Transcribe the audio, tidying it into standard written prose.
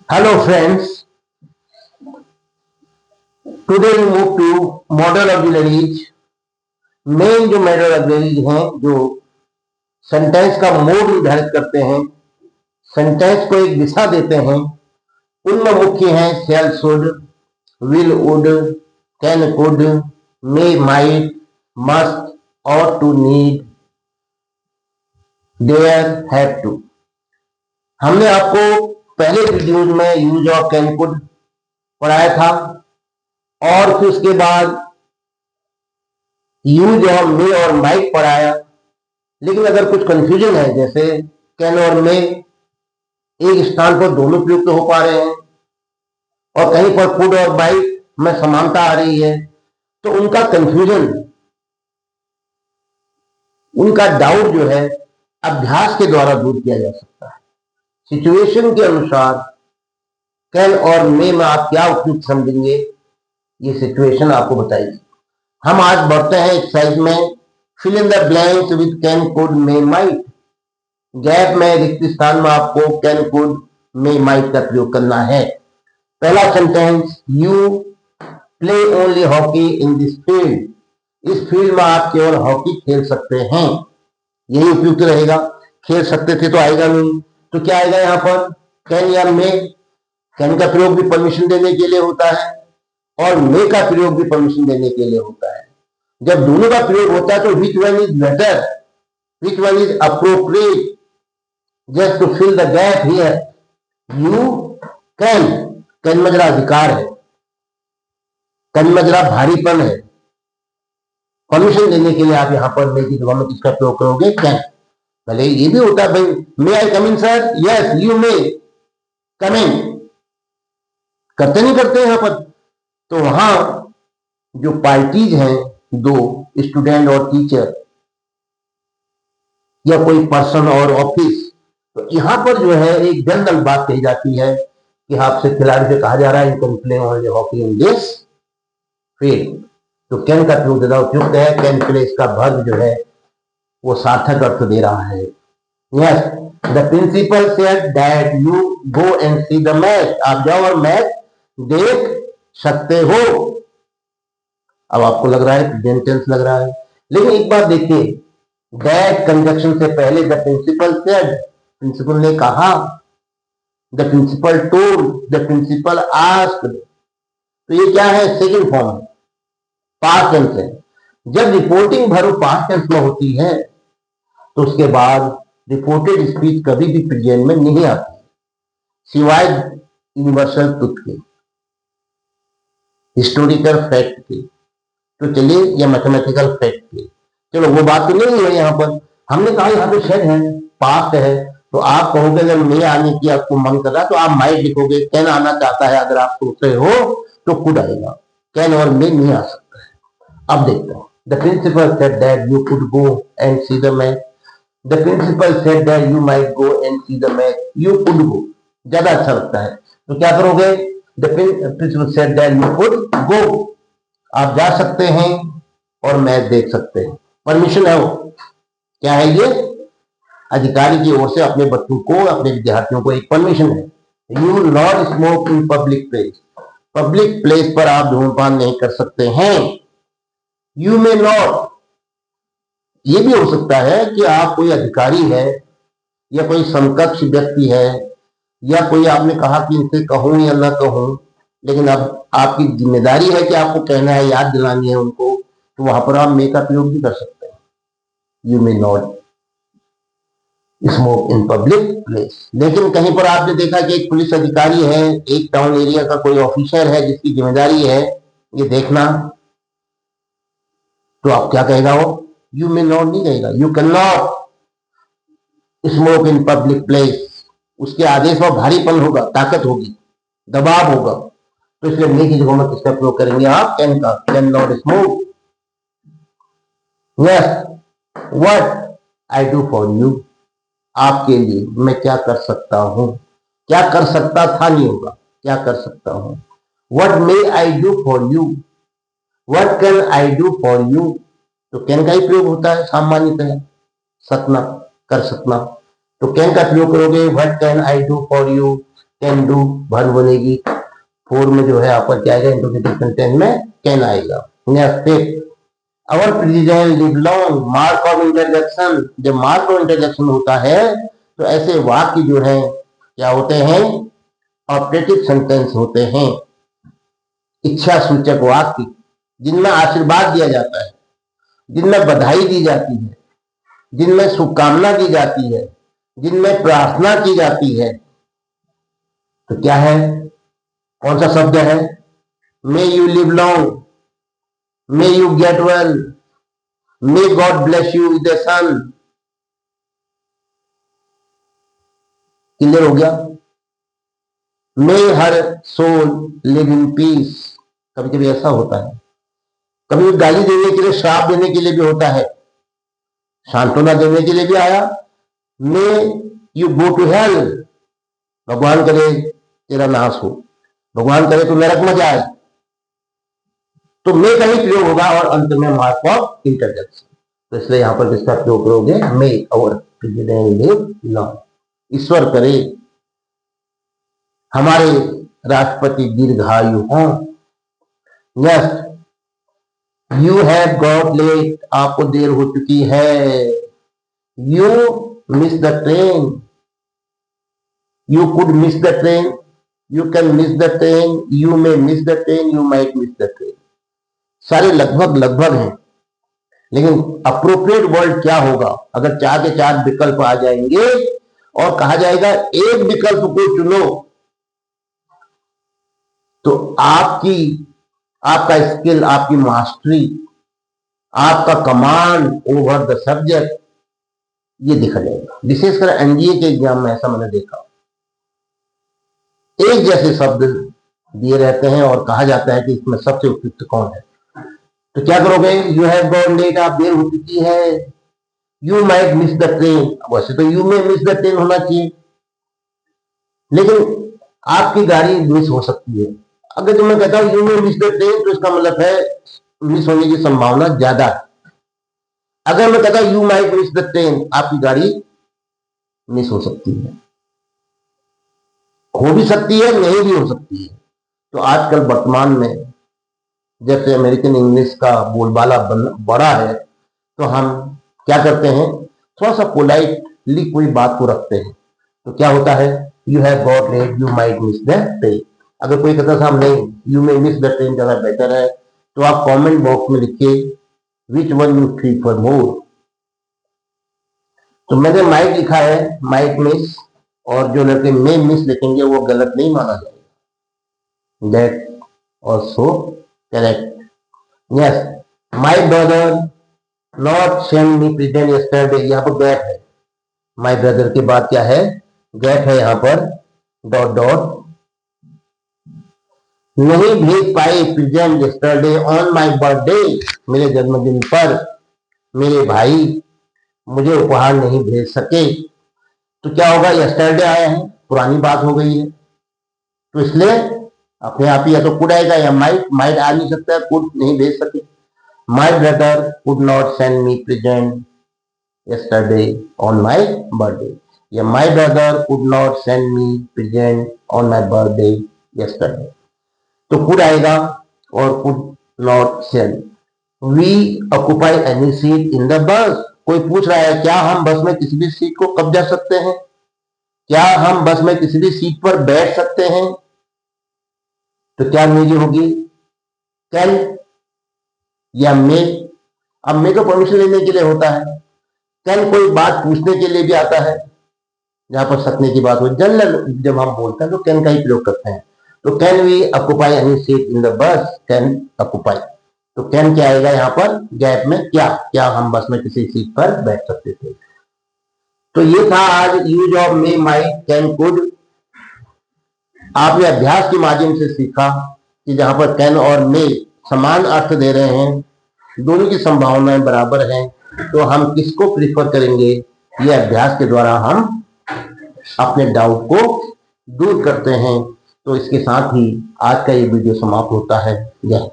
Hello friends, today we move to model auxiliaries. Main जो model auxiliaries हैं जो sentence का मोड निर्धारित करते हैं, सेंटेंस को एक दिशा देते हैं, उनमें मुख्य हैं shall, should, will, would, can, could, may, might, must, ought to, need, dare, have to. हमने आपको पहले वीडियोज में यूज ऑफ कैन, कुड पढ़ाया था और फिर उसके बाद यूज ऑफ मे और माइट पढ़ाया। लेकिन अगर कुछ कंफ्यूजन है, जैसे कैन और मे एक स्थान पर दोनों प्रयुक्त हो पा रहे हैं और कहीं पर कुड और माइट में समानता आ रही है, तो उनका कंफ्यूजन, उनका डाउट जो है अभ्यास के द्वारा दूर किया जा सकता है। सिचुएशन के अनुसार कैन और मे में आप क्या उपयुक्त समझेंगे, ये सिचुएशन आपको बताइए। हम आज बढ़ते हैं एक्सरसाइज में। Fill in the blanks with can, could, may, might. Gap में, रिक्त स्थान में आपको कैन, कुड, मे, माइट का प्रयोग करना है। पहला sentence, you play only hockey in this field. इस फील्ड में आप केवल हॉकी खेल सकते हैं, यही उपयुक्त रहेगा। खेल सकते थे तो आएगा नहीं, तो क्या आएगा यहाँ पर, कैन या मे। कैन का प्रयोग भी परमिशन देने के लिए होता है और मे का प्रयोग भी परमिशन देने के लिए होता है। जब दोनों का प्रयोग होता है तो which one is better, which one is appropriate just to fill the gap here. You can, can में जरा अधिकार है, कैन में जरा भारीपन है। परमिशन देने के लिए आप यहाँ पर मे की जगह में किसका प्रयोग करोगे, कैन। भले ये भी होता है भाई, मे आई कम इन सर, यस यू मे कम इन, करते नहीं करते यहाँ पर। तो वहां जो पार्टीज हैं, दो, स्टूडेंट और टीचर, या कोई पर्सन और ऑफिस, तो यहां पर जो है एक जनरल बात कही जाती है कि आपसे, खिलाड़ी से कहा जा रहा है you can play only hockey in this field. तो कैन का प्रयोग ज्यादा उपयुक्त है। कैन प्ले, इसका वर्ब जो है वो सार्थक अर्थ दे रहा है। Yes, the principal said that you go and see the match. आप जाओ और मैच देख सकते हो। अब आपको लग रहा है प्रेजेंट टेंस लग रहा है, लेकिन एक बात देखिए, दैट कंजक्शन से पहले द प्रिंसिपल सेड, प्रिंसिपल ने कहा, the principal told, the principal asked. तो ये क्या है, सेकंड फॉर्म, पास्ट टेंस है। जब रिपोर्टिंग वर्ब पास्ट टेंस में होती है तो उसके बाद रिपोर्टेड स्पीच कभी भी प्रेजेंट में नहीं आती, सिवाय यूनिवर्सल ट्रुथ के, हिस्टोरिकल फैक्ट के। तो चलिए, या मैथमेटिकल फैक्ट के, चलो वो बात तो नहीं है यहाँ पर। हमने कहा यहाँ पे शेड है, पास्ट है, तो आप कहोगे अगर मे आने की आपको मन कर रहा तो आप माइट लिखोगे। कैन आना चाहता है अगर आप सोच रहे हो तो कुड आएगा, कैन और मे नहीं आ सकता है। अब देखते हैं, the principal said that you could go and see the match. The principal said that you might go and see the match, you could go ज्यादा अच्छा लगता है, तो क्या करोगे, the principal said that you could go, आप जा सकते हैं और मैच देख सकते हैं। परमिशन है वो, क्या है ये, अधिकारी की ओर से अपने बच्चों को, अपने विद्यार्थियों को एक परमिशन है। You not smoke in public place, public place पर आप धूम्रपान नहीं कर सकते हैं। यू मे नॉट, ये भी हो सकता है कि आप कोई अधिकारी है या कोई समकक्ष व्यक्ति है, या कोई आपने कहा कि इनसे कहूं या ना कहूं, लेकिन अब आपकी जिम्मेदारी है कि आपको कहना है, याद दिलानी है उनको, तो वहां पर आप मे का प्रयोग भी कर सकते हैं। You may not smoke in public place. लेकिन कहीं पर आपने देखा कि एक पुलिस अधिकारी है, एक टाउन एरिया का कोई ऑफिसर है जिसकी जिम्मेदारी है ये देखना, तो आप क्या कहेगा वो, यू मे नॉट नहीं कहेगा, you can not smoke in public place. उसके आदेश में भारीपन होगा, ताकत होगी, दबाव होगा, तो इसलिए मे की जगह में किसका प्रयोग करेंगे आप, कैन का, can not smoke. Yes, what I do for you, आपके लिए मैं क्या कर सकता हूं, क्या कर सकता था नहीं होगा, क्या कर सकता हूं। What may I do for you, what can I do for you, तो कैन का ही प्रयोग होता है सामान्यतः, सकना, कर सकना, तो कैन का प्रयोग करोगे, what can I do for you, can do verb बनेगी, फोर में जो है आपका क्या आएगा, इंट्रोगेटिव टेंस में कैन आएगा। Next, our president live long, mark of interjection. जब मार्क ऑफ इंटरजेक्शन होता है तो ऐसे वाक्य जो है क्या होते हैं, ऑपरेटिव सेंटेंस होते हैं, इच्छा सूचक वाक्य, जिनमें आशीर्वाद दिया जाता है, जिनमें बधाई दी जाती है, जिनमें शुभकामना की जाती है, जिनमें प्रार्थना की जाती है। तो क्या है, कौन सा शब्द है, may you live long, may you get well, may God bless you with the son. Clear हो गया। May her soul live in peace. कभी कभी ऐसा होता है, कभी गाली देने के लिए, श्राप देने के लिए भी होता है, सांत्वना देने के लिए भी आया, may you go to hell, भगवान करे तेरा नाश हो, भगवान करे तो नरक में जाए। तो मे का ही प्रयोग होगा और अंत में मार्क ऑफ इंटरजेक्शन। तो इसलिए यहां पर किसका प्रयोग करोगे, मे और लॉन्ग, ईश्वर करे हमारे राष्ट्रपति दीर्घायु हों। Next, you have got late, आपको देर हो चुकी है। You miss the train, you could miss the train, you can miss the train, you may miss the train, you might miss the train. सारे लगभग लगभग हैं, लेकिन अप्रोप्रिएट वर्ड क्या होगा, अगर चार के चार विकल्प आ जाएंगे और कहा जाएगा एक विकल्प को चुनो, तो आपका स्किल, आपकी मास्टरी, आपका कमांड ओवर द सब्जेक्ट ये दिखा जाएगा। विशेषकर एनडीए के एग्जाम में ऐसा मैंने देखा, एक जैसे शब्द दिए रहते हैं और कहा जाता है कि इसमें सबसे उपयुक्त कौन है। तो क्या करोगे, यू हैव गॉन लेट, आप देर हो चुकी है। You might miss the train, वैसे तो यू में मिस द ट्रेन होना चाहिए, लेकिन आपकी गाड़ी मिस हो सकती है। अगर जो मैं कहता हूं यू में मिस द ट्रेन, तो इसका मतलब है मिस होने की संभावना ज्यादा है। अगर मैं कहता हूं you might miss the train, आपकी गाड़ी मिस हो सकती है, हो भी सकती है, नहीं भी हो सकती है। तो आजकल वर्तमान में जैसे अमेरिकन इंग्लिश का बोलबाला बड़ा है, तो हम क्या करते हैं, थोड़ा सा पोलाइटली कोई बात को रखते हैं। तो क्या होता है, you have got late, you might miss the train. अगर कोई कहता साहब नहीं, you may miss the train ज्यादा बेटर है, तो आप कमेंट बॉक्स में लिखिए which one you prefer more. तो मैंने माइट लिखा है, माइट मिस, और जो लड़के मे मिस लिखेंगे वो गलत नहीं माना जाएगा। That also correct. Yes, my brother not send me present yesterday, यहाँ पर गैप है, माई ब्रदर के बाद क्या है, गैप है, यहाँ पर डॉट डॉट, नहीं भेज पाए present yesterday on my birthday, मेरे जन्मदिन पर मेरे भाई मुझे उपहार नहीं भेज सके। तो क्या होगा, यस्टरडे आया है, पुरानी बात हो गई है, तो इसलिए अपने आप ही या तो कुड आएगा या माइट, माइट आ नहीं सकता है, कुड नहीं भेज सके। My brother could not send me present yesterday on my birthday, या my brother could not send me present on my birthday yesterday. तो कुड आएगा और could not send. We occupy any seat in the bus, कोई पूछ रहा है क्या हम बस में किसी भी सीट को कब्जा सकते हैं, क्या हम बस में किसी भी सीट पर बैठ सकते हैं। तो क्या अंग्रेजी होगी, कैन या मे। अब मे को परमिशन लेने के लिए होता है, कैन कोई बात पूछने के लिए भी आता है, जहां पर सकने की बात हो, जनरल जब हम बोलते हैं तो कैन का ही प्रयोग करते हैं। तो can we occupy any seat in the bus, can occupy. तो कैन क्या आएगा यहाँ पर गैप में, क्या हम बस में किसी सीट पर बैठ सकते थे। तो ये था आज use of May, might, can, could. आपने अभ्यास के माध्यम से सीखा कि जहां पर कैन और मे समान अर्थ दे रहे हैं, दोनों की संभावनाएं बराबर हैं, तो हम किसको प्रीफर करेंगे, ये अभ्यास के द्वारा हम अपने डाउट को दूर करते हैं। तो इसके साथ ही आज का ये वीडियो समाप्त होता है। जय